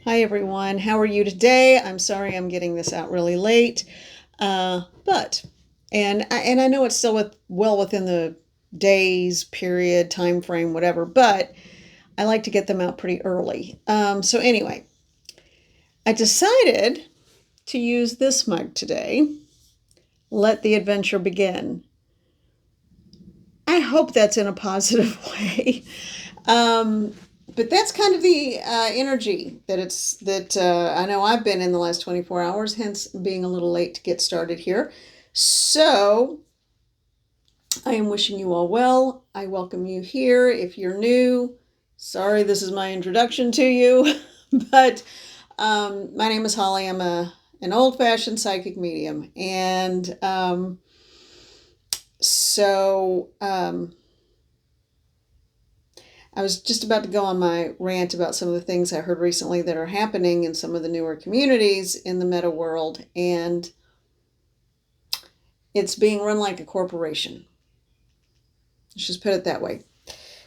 Hi everyone, how are you today? I'm sorry I'm getting this out really late, but and I know it's still well within the days, period, time frame, whatever, but I like to get them out pretty early. So anyway, I decided to use this mug today. Let the adventure begin. I hope that's in a positive way. Um, but that's kind of the energy that I know I've been in the last 24 hours, hence being a little late to get started here. So I am wishing you all well. I welcome you here. If you're new, sorry, this is my introduction to you, but my name is Holly. I'm an old-fashioned psychic medium, and so. I was just about to go on my rant about some of the things I heard recently that are happening in some of the newer communities in the meta world, and it's being run like a corporation. Let's just put it that way.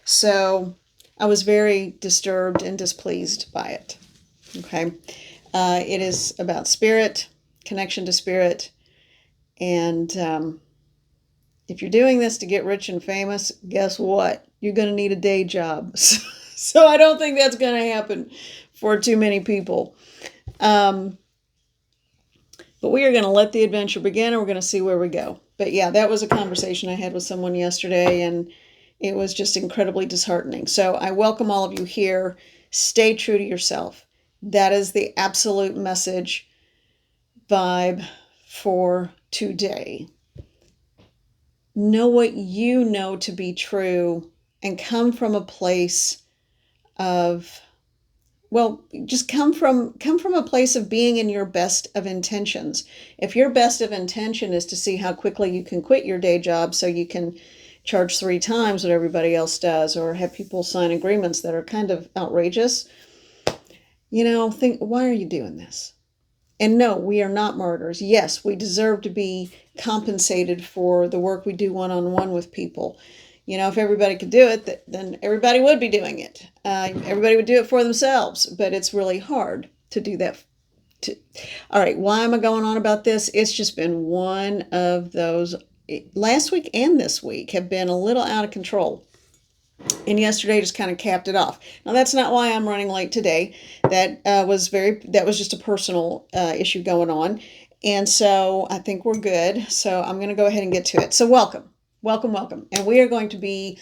So I was very disturbed and displeased by it. Okay. It is about spirit, connection to spirit, and if you're doing this to get rich and famous, guess what? You're going to need a day job. So I don't think that's going to happen for too many people. But we are going to let the adventure begin, and we're going to see where we go. But yeah, that was a conversation I had with someone yesterday, and it was just incredibly disheartening. So I welcome all of you here. Stay true to yourself. That is the absolute message vibe for today. Know what you know to be true and come from a place of, well, just come from a place of being in your best of intentions. If your best of intention is to see how quickly you can quit your day job so you can charge 3 times what everybody else does, or have people sign agreements that are kind of outrageous, think, why are you doing this? And no, we are not martyrs. Yes, we deserve to be compensated for the work we do one-on-one with people. If everybody could do it, then everybody would be doing it. Everybody would do it for themselves, but it's really hard to do that. All right, why am I going on about this? It's just been one of those, last week and this week have been a little out of control. And yesterday just kind of capped it off. Now that's not why I'm running late today. That was just a personal issue going on, and so I think we're good. So I'm going to go ahead and get to it. So welcome, welcome, welcome, and we are going to be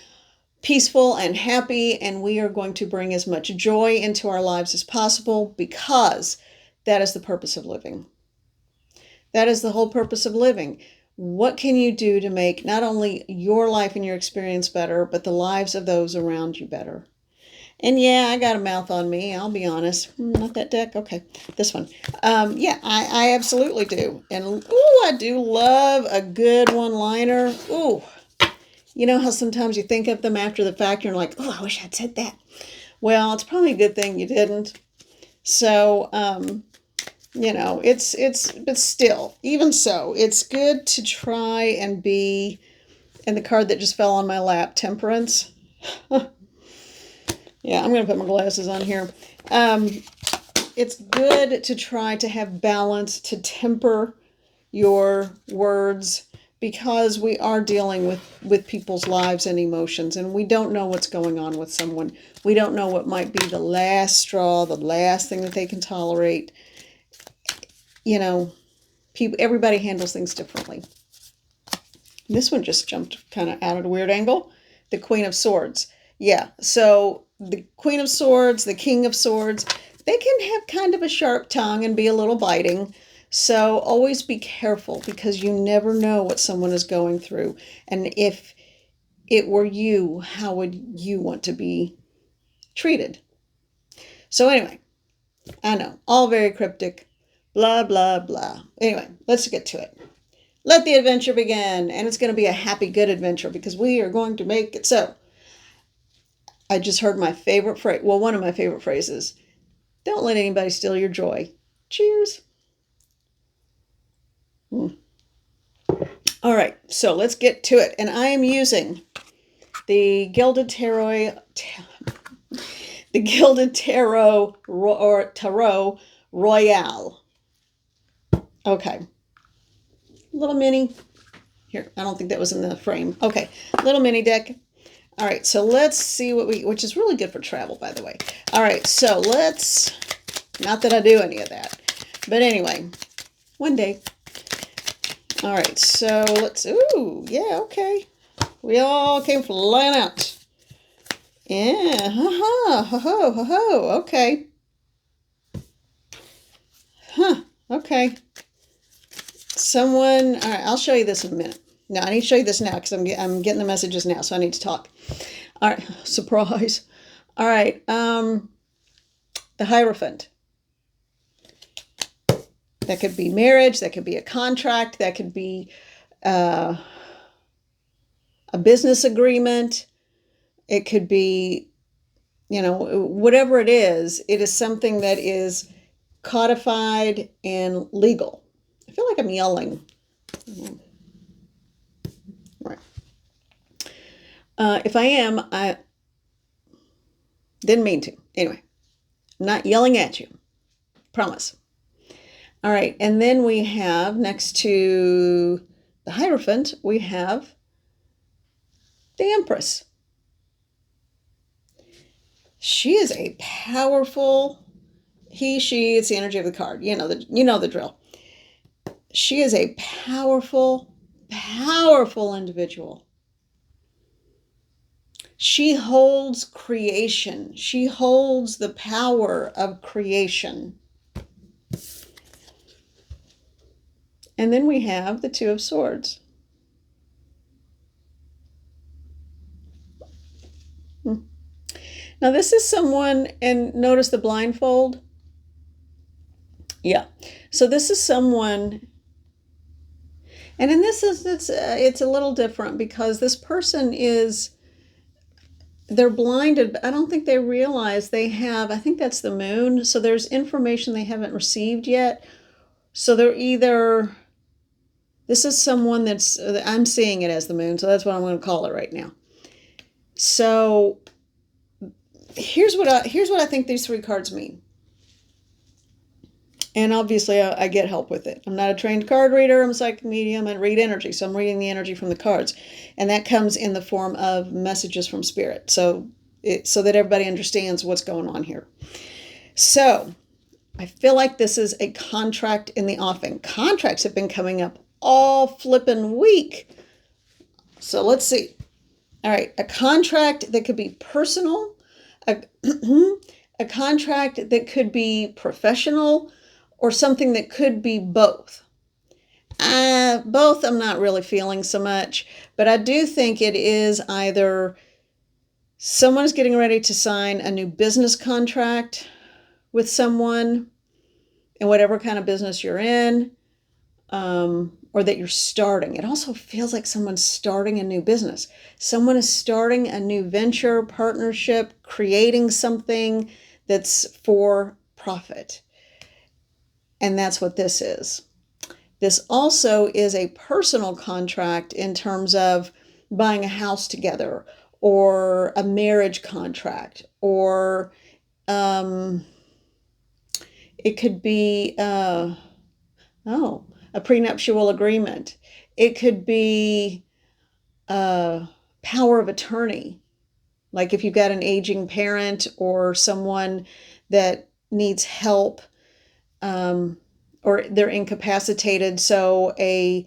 peaceful and happy, and we are going to bring as much joy into our lives as possible, because that is the purpose of living. That is the whole purpose of living. What can you do to make not only your life and your experience better, but the lives of those around you better? And yeah, I got a mouth on me, I'll be honest. Not that deck, okay, this one. Yeah, I absolutely do. And ooh, I do love a good one-liner. Ooh, you know how sometimes you think of them after the fact, you're like, oh, I wish I'd said that. Well, it's probably a good thing you didn't. So, but still, even so, it's good to try and be, and the card that just fell on my lap, Temperance. Yeah, I'm going to put my glasses on here. It's good to try to have balance, to temper your words, because we are dealing with people's lives and emotions, and we don't know what's going on with someone. We don't know what might be the last straw, the last thing that they can tolerate. Everybody handles things differently. This one just jumped kind of out at a weird angle. The Queen of Swords. Yeah, so the Queen of Swords, the King of Swords, they can have kind of a sharp tongue and be a little biting. So always be careful, because you never know what someone is going through. And if it were you, how would you want to be treated? So anyway, I know, all very cryptic, blah, blah, blah. Anyway, let's get to it. Let the adventure begin. And it's going to be a happy, good adventure, because we are going to make it so. I just heard my favorite phrase, well, one of my favorite phrases. Don't let anybody steal your joy. Cheers. All right, so let's get to it. And I am using the Gilded Tarot the Gilded Tarot or Tarot Royale. Okay. Little mini. Here, I don't think that was in the frame. Okay, little mini deck. All right, so let's see what which is really good for travel, by the way. All right, so let's, not that I do any of that, but anyway, one day. All right, so let's, ooh, yeah, okay. We all came flying out. Yeah, ha-ha, ho-ho, ho-ho, okay. Huh, okay. Someone, all right, I'll show you this in a minute. No, I need to show you this now because I'm getting the messages now, so I need to talk. All right, surprise. All right, the Hierophant. That could be marriage, that could be a contract, that could be a business agreement. It could be, you know, whatever it is something that is codified and legal. I feel like I'm yelling. Right. If I am, I didn't mean to. Anyway, I'm not yelling at you. Promise. All right, and then we have, next to the Hierophant, we have the Empress. She is a powerful, she, it's the energy of the card. You know the drill. She is a powerful, powerful individual. She holds creation. She holds the power of creation. And then we have the Two of Swords. Now this is someone, and notice the blindfold. Yeah. So this is someone, and in this is it's a little different because this person is, they're blinded, but I don't think they realize they have, I think that's the moon. So there's information they haven't received yet. So they're either, this is someone that's, I'm seeing it as the moon, so that's what I'm going to call it right now. So here's what I think these three cards mean. And obviously I get help with it. I'm not a trained card reader. I'm a psychic medium. I read energy. So I'm reading the energy from the cards. And that comes in the form of messages from spirit. So that everybody understands what's going on here. So I feel like this is a contract in the offing. Contracts have been coming up all flippin' week. So let's see. All right. A contract that could be personal. A contract that could be professional, or something that could be both. Both I'm not really feeling so much, but I do think it is either someone is getting ready to sign a new business contract with someone in whatever kind of business you're in, or that you're starting. It also feels like someone's starting a new business. Someone is starting a new venture, partnership, creating something that's for profit. And that's what this is. This also is a personal contract in terms of buying a house together, or a marriage contract, or it could be a prenuptial agreement. It could be a power of attorney. Like if you've got an aging parent or someone that needs help, or they're incapacitated, so a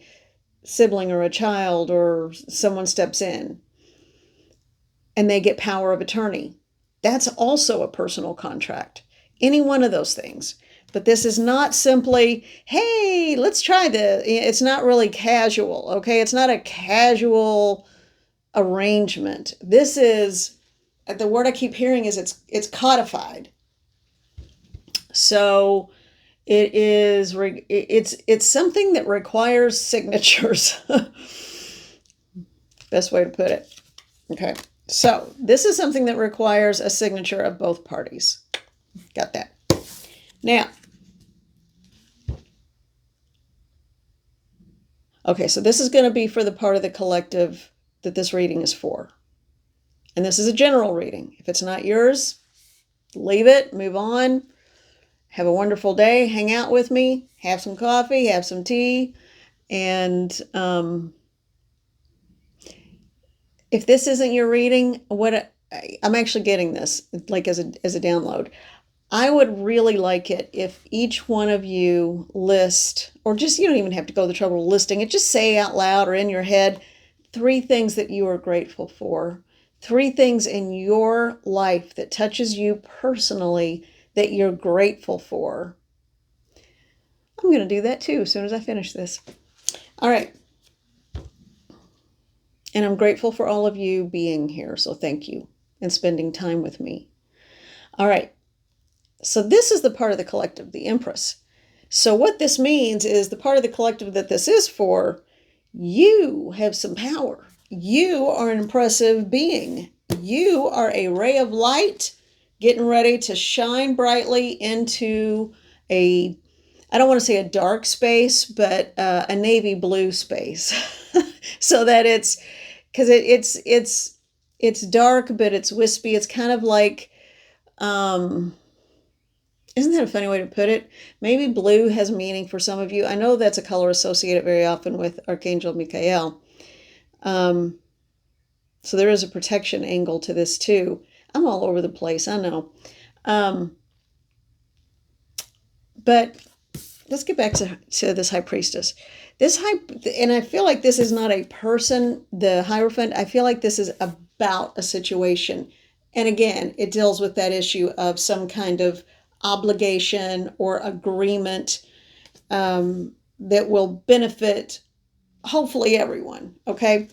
sibling or a child or someone steps in and they get power of attorney. That's also a personal contract. Any one of those things. But this is not simply, hey, let's try this. It's not really casual, okay? It's not a casual arrangement. This is, the word I keep hearing is it's codified. So it's something that requires signatures. Best way to put it. Okay. So this is something that requires a signature of both parties. Got that. Now, okay, so this is going to be for the part of the collective that this reading is for. And this is a general reading. If it's not yours, leave it, move on, have a wonderful day, hang out with me, have some coffee, have some tea, and if this isn't your reading, I'm actually getting this like as a download. I would really like it if each one of you list, or just, you don't even have to go the trouble of listing it, just say out loud or in your head 3 things that you are grateful for. 3 things in your life that touches you personally that you're grateful for. I'm going to do that too as soon as I finish this. All right. And I'm grateful for all of you being here, so thank you, and spending time with me. All right. So this is the part of the collective, the Empress. So what this means is the part of the collective that this is for, you have some power. You are an impressive being. You are a ray of light getting ready to shine brightly into I don't want to say a dark space, but a navy blue space. So that because it's dark, but it's wispy. It's kind of like, isn't that a funny way to put it? Maybe blue has meaning for some of you. I know that's a color associated very often with Archangel Michael. So there is a protection angle to this too. I'm all over the place, I know. But let's get back to this High Priestess. And I feel like this is not a person, the Hierophant. I feel like this is about a situation. And again, it deals with that issue of some kind of obligation or agreement that will benefit, hopefully, everyone. Okay.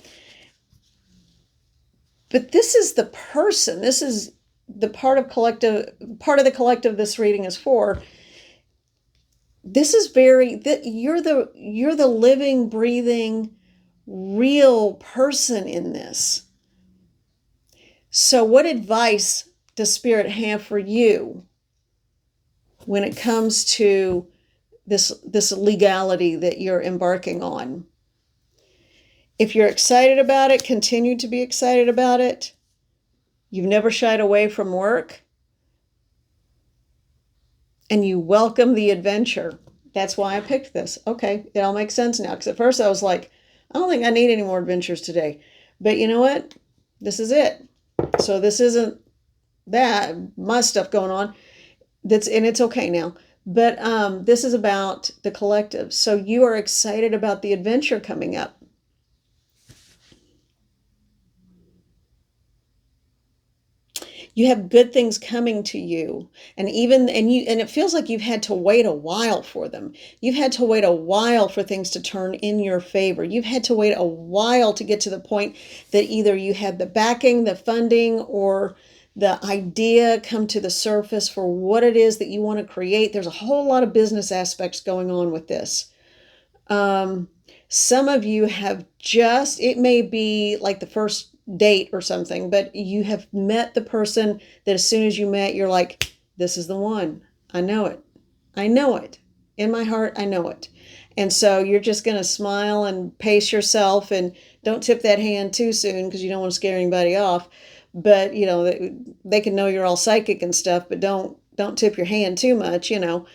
But this is the person. This is the part of the collective this reading is for. This is you're the living, breathing, real person in this. So what advice does Spirit have for you when it comes to this legality that you're embarking on? If you're excited about it, continue to be excited about it. You've never shied away from work. And you welcome the adventure. That's why I picked this. Okay, it all makes sense now. Because at first I was like, I don't think I need any more adventures today. But you know what? This is it. So this isn't my stuff going on. And it's okay now. But this is about the collective. So you are excited about the adventure coming up. You have good things coming to you, and it feels like you've had to wait a while for them. You've had to wait a while for things to turn in your favor. You've had to wait a while to get to the point that either you had the backing, the funding, or the idea come to the surface for what it is that you want to create. There's a whole lot of business aspects going on with this. Some of you have it may be like the first date or something, but you have met the person that as soon as you met, you're like, this is the one. I know it. I know it. In my heart, I know it. And so you're just going to smile and pace yourself, and don't tip that hand too soon because you don't want to scare anybody off. But, you know, they can know you're all psychic and stuff, but don't tip your hand too much, you know.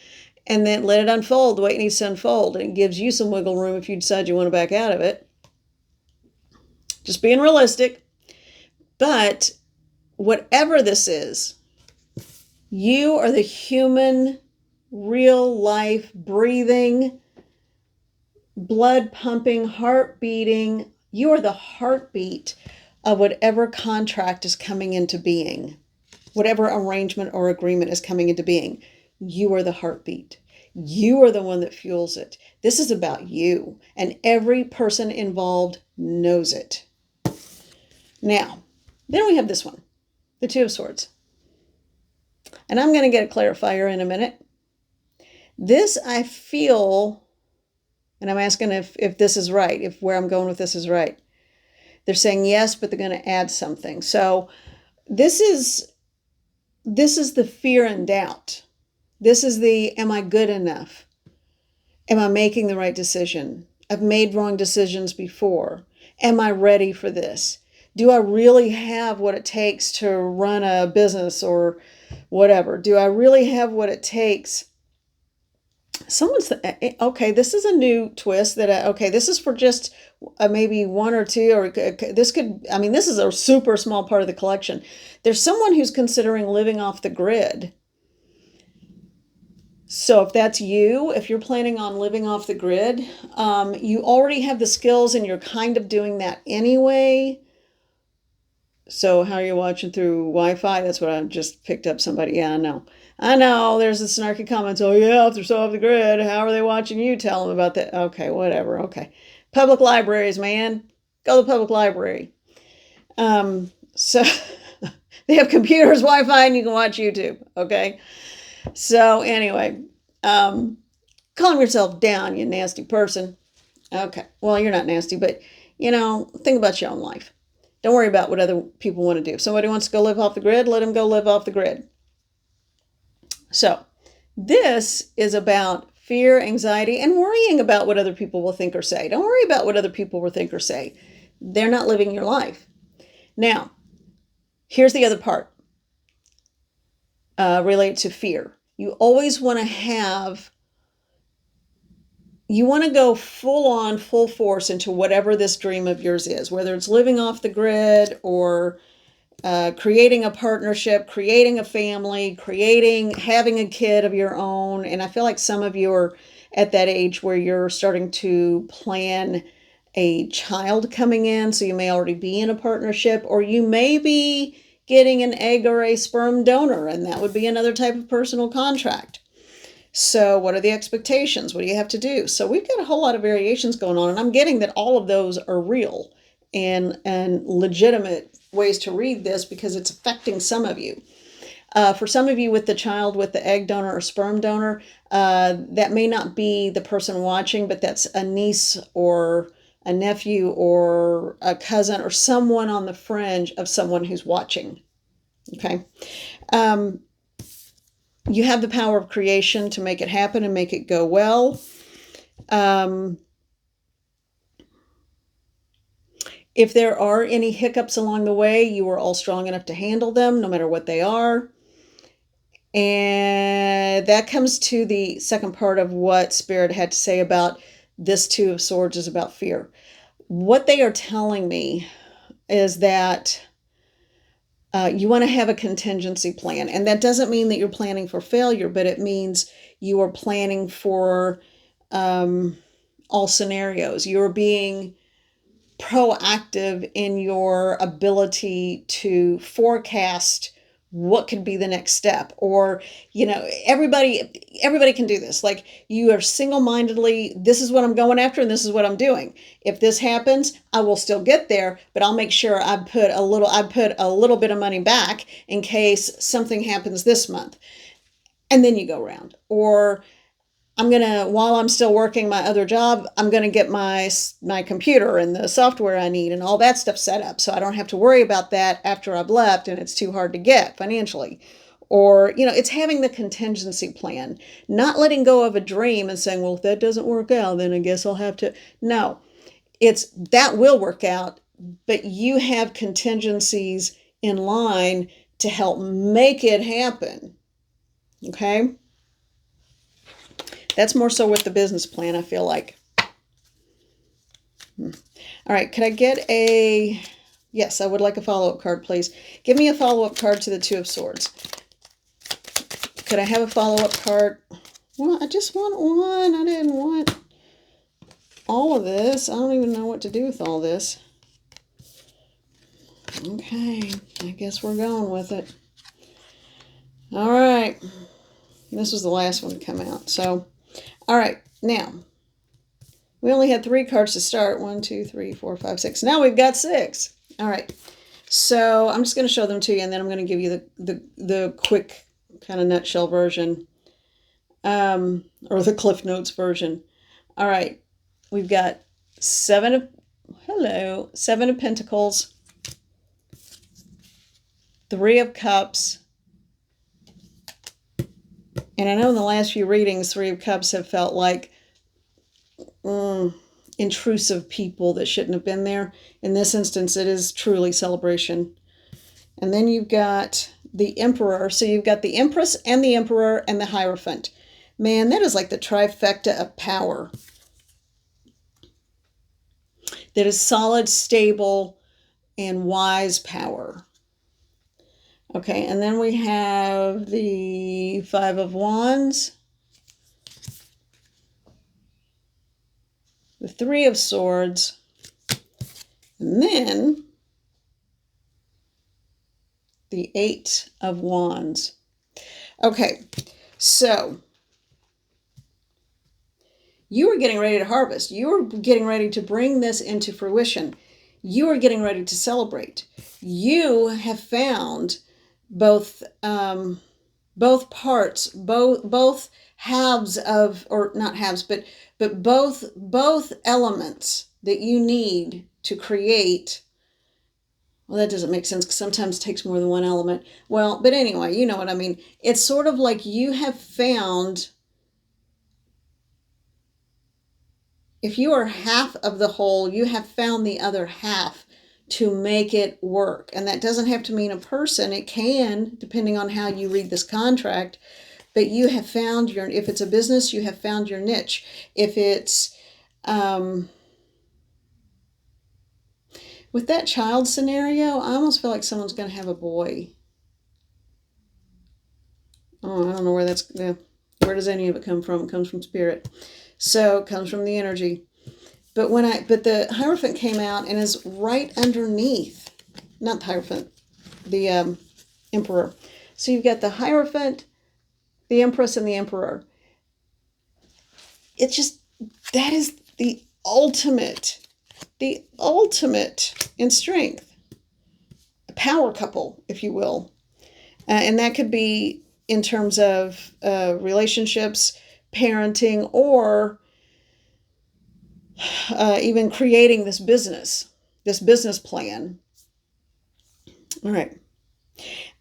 And then let it unfold the way it needs to unfold. And it gives you some wiggle room if you decide you want to back out of it. Just being realistic. But whatever this is, you are the human, real life, breathing, blood pumping, heart beating. You are the heartbeat of whatever contract is coming into being. Whatever arrangement or agreement is coming into being. You are the heartbeat. You are the one that fuels it. This is about you. And every person involved knows it. Now, then we have this one, the Two of Swords. And I'm going to get a clarifier in a minute. This I feel, and I'm asking if this is right, if where I'm going with this is right. They're saying yes, but they're going to add something. So this is the fear and doubt. This is am I good enough? Am I making the right decision? I've made wrong decisions before. Am I ready for this? Do I really have what it takes to run a business or whatever. Do I really have what it takes? Okay, this is a new twist okay, this is for just maybe one or two, or this could, I mean, this is a super small part of the collection. There's someone who's considering living off the grid. So if that's you, if you're planning on living off the grid, you already have the skills and you're kind of doing that anyway. So how are you watching through Wi-Fi? That's what I just picked up somebody. Yeah, I know. I know there's the snarky comments. Oh yeah, if they're so off the grid, how are they watching you? Tell them about that. Okay, whatever. Okay. Public libraries, man. Go to the public library. So they have computers, Wi-Fi, and you can watch YouTube. Okay. So anyway, calm yourself down, you nasty person. Okay. Well, you're not nasty, but think about your own life. Don't worry about what other people want to do. If somebody wants to go live off the grid, let them go live off the grid. So this is about fear, anxiety, and worrying about what other people will think or say. Don't worry about what other people will think or say. They're not living your life. Now, here's the other part related to fear. You always want to go full on, full force into whatever this dream of yours is, whether it's living off the grid or creating a partnership, creating a family, having a kid of your own. And I feel like some of you are at that age where you're starting to plan a child coming in. So you may already be in a partnership, or you may be getting an egg or a sperm donor, and that would be another type of personal contract. So what are the expectations? What do you have to do? So we've got a whole lot of variations going on, and I'm getting that all of those are real and legitimate ways to read this because it's affecting some of you. For some of you with the child with the egg donor or sperm donor, that may not be the person watching, but that's a niece or a nephew or a cousin or someone on the fringe of someone who's watching. Okay. You have the power of creation to make it happen and make it go well. If there are any hiccups along the way, you are all strong enough to handle them, no matter what they are. And that comes to the second part of what Spirit had to say about this Two of Swords is about fear. What they are telling me is that you want to have a contingency plan. And that doesn't mean that you're planning for failure, but it means you are planning for all scenarios. You're being proactive in your ability to forecast what could be the next step. Or, everybody can do this. Like, you are single-mindedly, this is what I'm going after and this is what I'm doing. If this happens, I will still get there, but I'll make sure I put a little bit of money back in case something happens this month. And then you go around. Or while I'm still working my other job, I'm going to get my computer and the software I need and all that stuff set up so I don't have to worry about that after I've left and it's too hard to get financially. Or, it's having the contingency plan, not letting go of a dream and saying, well, if that doesn't work out, then I guess I'll have to. No, that will work out, but you have contingencies in line to help make it happen. Okay? That's more so with the business plan, I feel like. All right, could I get yes, I would like a follow-up card, please. Give me a follow-up card to the Two of Swords. Could I have a follow-up card? Well, I just want one. I didn't want all of this. I don't even know what to do with all this. Okay, I guess we're going with it. All right. This was the last one to come out, so... All right, now, we only had 3 cards to start. 1, 2, 3, 4, 5, 6. Now we've got 6. All right, so I'm just going to show them to you, and then I'm going to give you the quick kind of nutshell version, or the Cliff Notes version. All right, we've got 7 of Pentacles, 3 of Cups. And I know in the last few readings, 3 of Cups have felt like intrusive people that shouldn't have been there. In this instance, it is truly celebration. And then you've got the Emperor. So you've got the Empress and the Emperor and the Hierophant. Man, that is like the trifecta of power. That is solid, stable, and wise power. Okay, and then we have the Five of Wands, the Three of Swords, and then the Eight of Wands. Okay, so you are getting ready to harvest. You are getting ready to bring this into fruition. You are getting ready to celebrate. You have found both parts, both halves of, or not halves, but both elements that you need to create. Well, that doesn't make sense because sometimes it takes more than one element. Well, but anyway, you know what I mean. It's sort of like you have found, if you are half of the whole, you have found the other half to make it work. And that doesn't have to mean a person. It can, depending on how you read this contract. But you have found your, if it's a business, you have found your niche. If it's, with that child scenario, I almost feel like someone's going to have a boy. Oh, I don't know where that's, where does any of it come from? It comes from spirit. So it comes from the energy. But but the Hierophant came out and is right underneath, not the Hierophant, the Emperor. So you've got the Hierophant, the Empress, and the Emperor. It's just, that is the ultimate in strength. A power couple, if you will. And that could be in terms of relationships, parenting, or even creating this business plan. All right.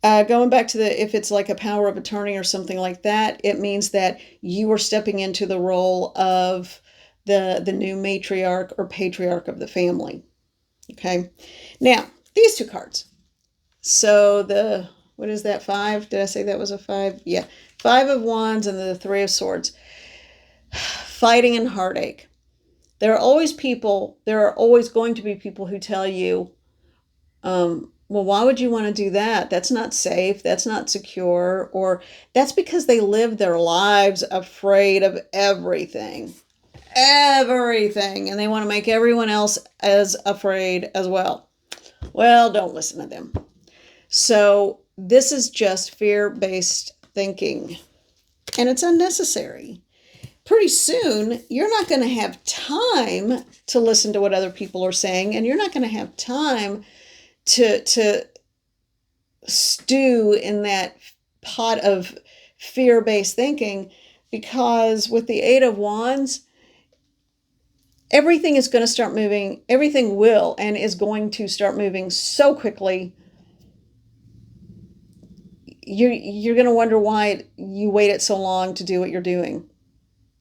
Going back to if it's like a power of attorney or something like that, it means that you are stepping into the role of the new matriarch or patriarch of the family. Okay. Now, these two cards. So what is that, 5? Did I say that was a 5? Yeah. 5 of Wands and the 3 of Swords. Fighting and heartache. There are always going to be people who tell you, well, why would you want to do that? That's not safe. That's not secure. Or that's because they live their lives afraid of everything. And they want to make everyone else as afraid as well. Well, don't listen to them. So this is just fear-based thinking, and it's unnecessary. Pretty soon, you're not going to have time to listen to what other people are saying, and you're not going to have time to stew in that pot of fear-based thinking, because with the 8 of Wands, everything is going to start moving. Everything will and is going to start moving so quickly. You're going to wonder why you waited so long to do what you're doing.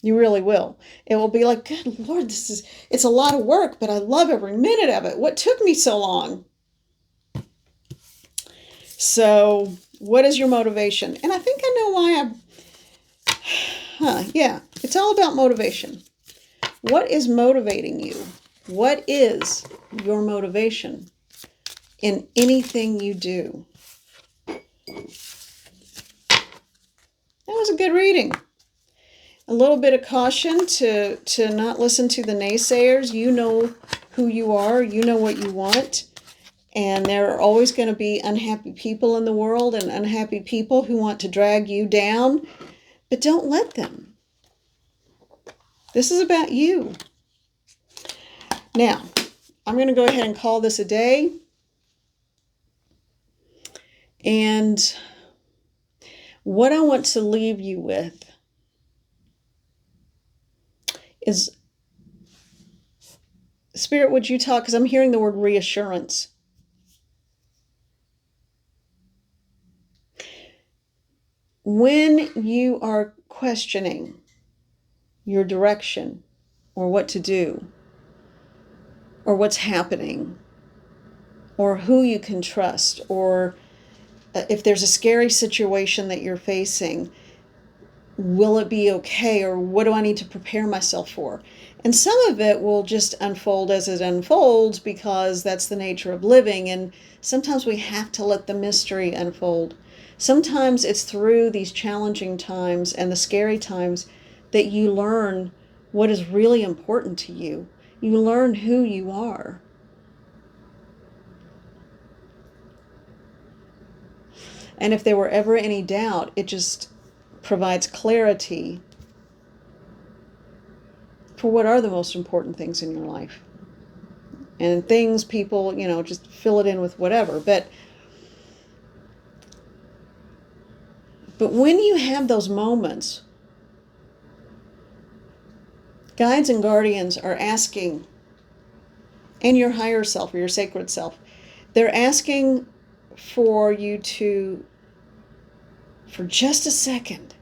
You really will. It will be like, good Lord, it's a lot of work, but I love every minute of it. What took me so long? So what is your motivation? And I think I know why yeah, it's all about motivation. What is motivating you? What is your motivation in anything you do? That was a good reading. A little bit of caution to not listen to the naysayers. You know who you are. You know what you want. And there are always going to be unhappy people in the world and unhappy people who want to drag you down. But don't let them. This is about you. Now, I'm going to go ahead and call this a day. And what I want to leave you with is, Spirit, would you talk? Because I'm hearing the word reassurance. When you are questioning your direction or what to do or what's happening or who you can trust or if there's a scary situation that you're facing, will it be okay, or what do I need to prepare myself for? And some of it will just unfold as it unfolds because that's the nature of living, and sometimes we have to let the mystery unfold. Sometimes it's through these challenging times and the scary times that you learn what is really important to you. You learn who you are. And if there were ever any doubt, it just provides clarity for what are the most important things in your life. And things, people, just fill it in with whatever. But when you have those moments, guides and guardians are asking, and your higher self or your sacred self, they're asking for you to, for just a second,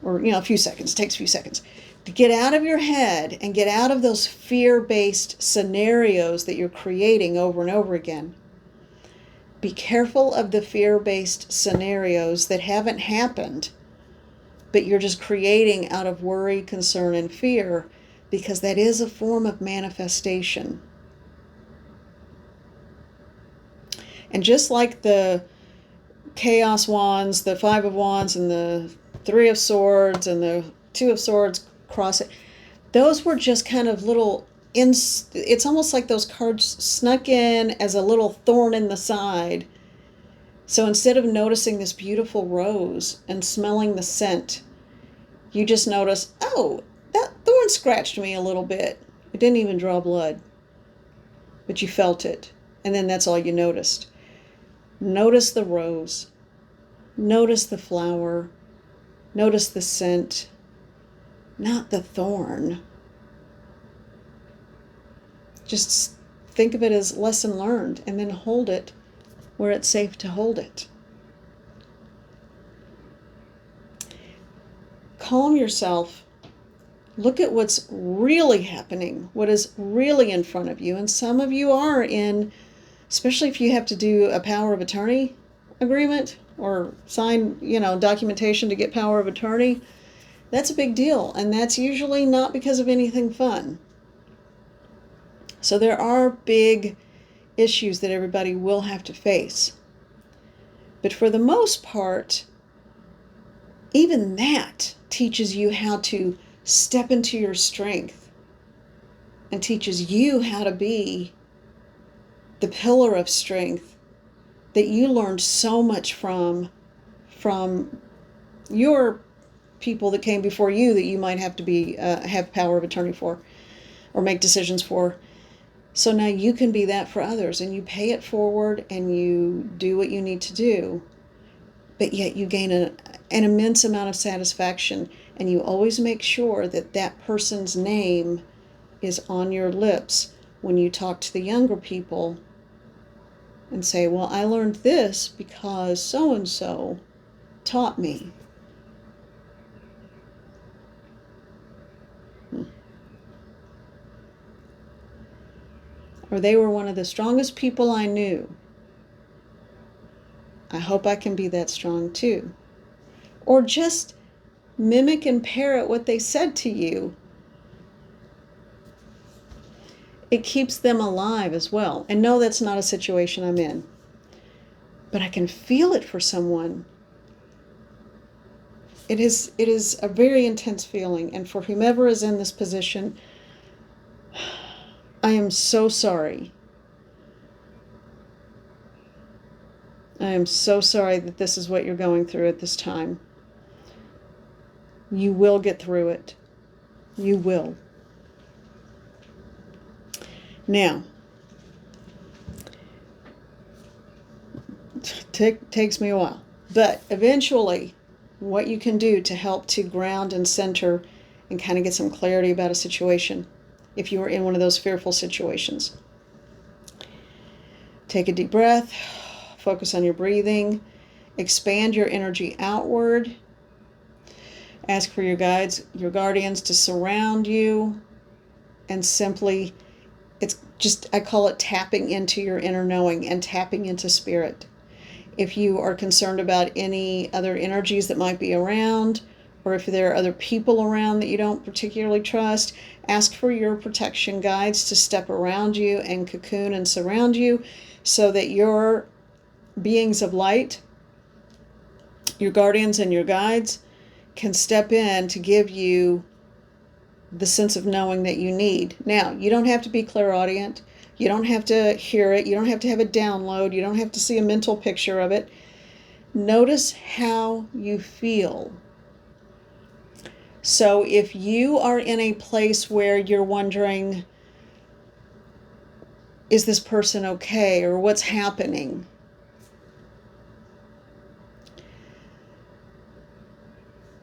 or a few seconds, it takes a few seconds, to get out of your head and get out of those fear-based scenarios that you're creating over and over again. Be careful of the fear-based scenarios that haven't happened, but you're just creating out of worry, concern, and fear, because that is a form of manifestation. And just like the Chaos Wands, the Five of Wands, and the Three of Swords, and the Two of Swords cross it, those were just kind of little, it's almost like those cards snuck in as a little thorn in the side. So instead of noticing this beautiful rose and smelling the scent, you just notice, oh, that thorn scratched me a little bit. It didn't even draw blood, but you felt it. And then that's all you noticed. Notice the rose. Notice the flower. Notice the scent, not the thorn. Just think of it as lesson learned, and then hold it where it's safe to hold it. Calm yourself. Look at what's really happening, what is really in front of you. And some of you are in, especially if you have to do a power of attorney agreement or sign, documentation to get power of attorney. That's a big deal. And that's usually not because of anything fun. So there are big issues that everybody will have to face. But for the most part, even that teaches you how to step into your strength and teaches you how to be the pillar of strength that you learned so much from your people that came before you that you might have to be have power of attorney for or make decisions for. So now you can be that for others, and you pay it forward and you do what you need to do, but yet you gain an immense amount of satisfaction, and you always make sure that that person's name is on your lips when you talk to the younger people and say, well, I learned this because so-and-so taught me. Or they were one of the strongest people I knew. I hope I can be that strong too. Or just mimic and parrot what they said to you. It keeps them alive as well. And no, that's not a situation I'm in. But I can feel it for someone. It is a very intense feeling. And for whomever is in this position, I am so sorry. I am so sorry that this is what you're going through at this time. You will get through it. You will. Now, takes me a while, but eventually what you can do to help to ground and center and kind of get some clarity about a situation if you are in one of those fearful situations. Take a deep breath, focus on your breathing, expand your energy outward, ask for your guides, your guardians to surround you, and simply, it's just, I call it tapping into your inner knowing and tapping into spirit. If you are concerned about any other energies that might be around, or if there are other people around that you don't particularly trust, ask for your protection guides to step around you and cocoon and surround you so that your beings of light, your guardians and your guides, can step in to give you the sense of knowing that you need. Now, you don't have to be clairaudient. You don't have to hear it. You don't have to have a download. You don't have to see a mental picture of it. Notice how you feel. So if you are in a place where you're wondering, is this person okay, or what's happening?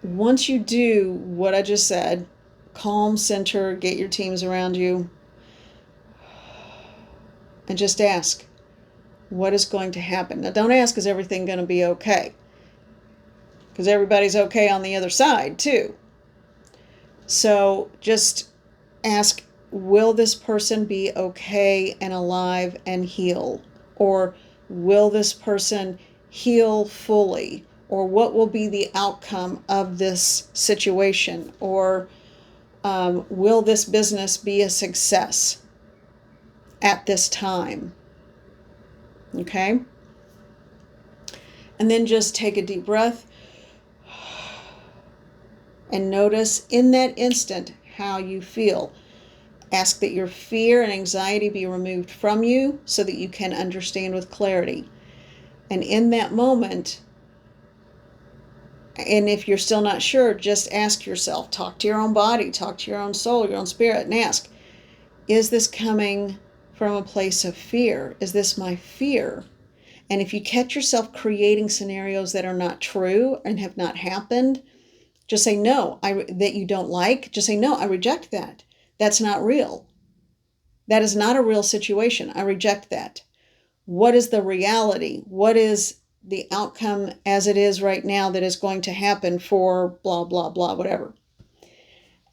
Once you do what I just said, calm, center, get your teams around you, and just ask, what is going to happen? Now, don't ask, is everything going to be okay? Because everybody's okay on the other side, too. So just ask, will this person be okay and alive and heal? Or will this person heal fully? Or what will be the outcome of this situation? Or will this business be a success at this time? Okay? And then just take a deep breath and notice in that instant how you feel. Ask that your fear and anxiety be removed from you so that you can understand with clarity. And in that moment, and if you're still not sure, just ask yourself, talk to your own body, talk to your own soul, your own spirit, and ask, is this coming from a place of fear? Is this my fear? And if you catch yourself creating scenarios that are not true and have not happened, just say no, that you don't like. Just say, no, I reject that. That's not real. That is not a real situation. I reject that. What is the reality? What is the outcome as it is right now that is going to happen for blah, blah, blah, whatever.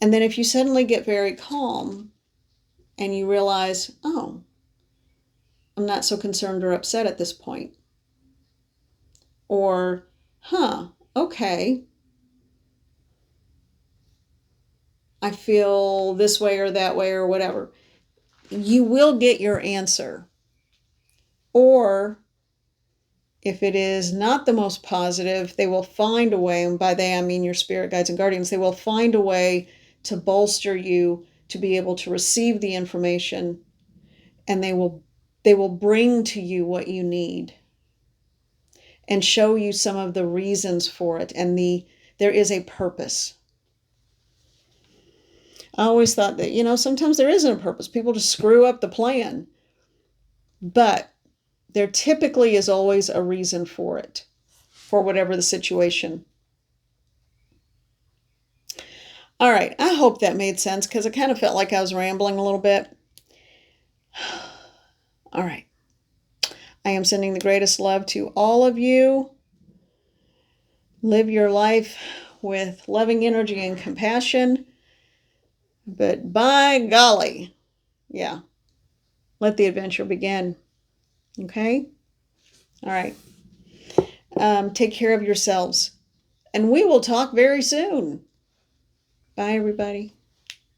And then if you suddenly get very calm and you realize, oh, I'm not so concerned or upset at this point. Or, okay, I feel this way or that way or whatever. You will get your answer. Or if it is not the most positive, they will find a way, and by they I mean your spirit guides and guardians, they will find a way to bolster you to be able to receive the information, and they will bring to you what you need and show you some of the reasons for it, and there is a purpose. I always thought that, sometimes there isn't a purpose. People just screw up the plan. But there typically is always a reason for it, for whatever the situation. All right, I hope that made sense because I kind of felt like I was rambling a little bit. All right. I am sending the greatest love to all of you. Live your life with loving energy and compassion. But by golly, yeah, let the adventure begin. Okay? All right. Take care of yourselves. And we will talk very soon. Bye, everybody.